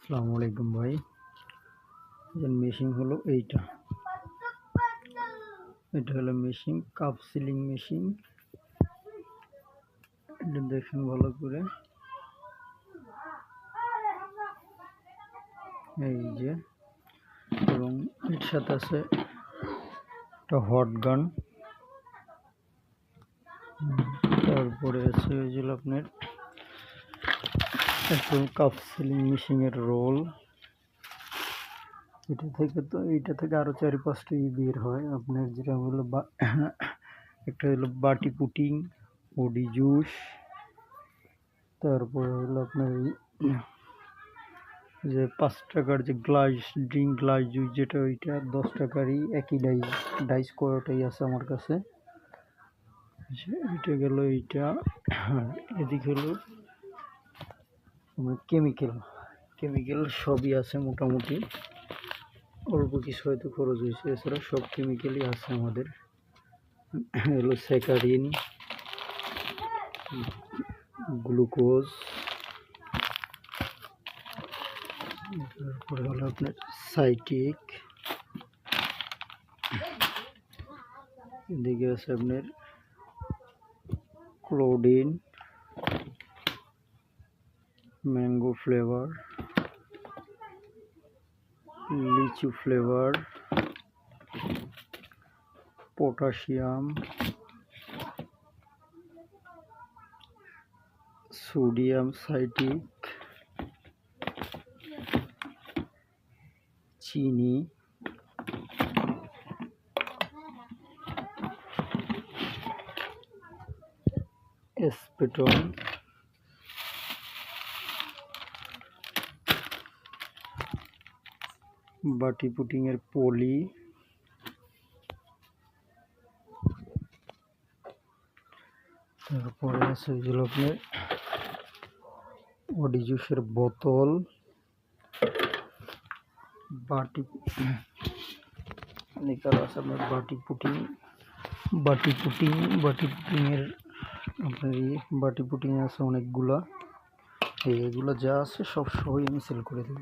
আসসালামু আলাইকুম ভাই। মেশিন হলো এটা হলো মেশিন, কাপ সিলিং মেশিন। এটা দেখেন ভালো করে। এই যে, এবং এর সাথে আছে একটা হট গান। তারপরে আছে ওই যে আপনার একটা কাপ সিলিং মেশিনের রোল। এইটা থেকে আরো 4-5টা বের হয় আপনার, যেটা হলো একটা হলো বাটি পুটিং, বডি জুস। তারপরে হলো আপনার যে 5 টাকার যে গ্লাস জুস, যেটা ওইটা 10 টাকারই একই ডাইস কয়টাই আছে আমার কাছে। এটা গেল এইটা। এদিকে হলো কেমিক্যাল সবই আছে মোটামুটি, অল্প কিছু হয়তো খরচ হয়েছে, এছাড়া সব কেমিক্যালই আছে আমাদের। হলো স্যাকারিন, গ্লুকোজ, তারপরে হলো আপনার সাইটিক, এদিকে আছে আপনার ক্লোডিন, ম্যাঙ্গো ফ্লেভার, লিচু ফ্লেভার, পটাশিয়াম, সোডিয়াম সাইটিক, চিনি, এসপেটন, বাটি পুটিং এর পলি, তারপরে আছে যেগুলো আপনার বডি জুসের বোতল, বাটি আছে আপনার বাটি পুটিং এর আপনার বাটি পুটিং আছে অনেকগুলা। এগুলো যা আছে সব সবই আমি সেল করে দেব।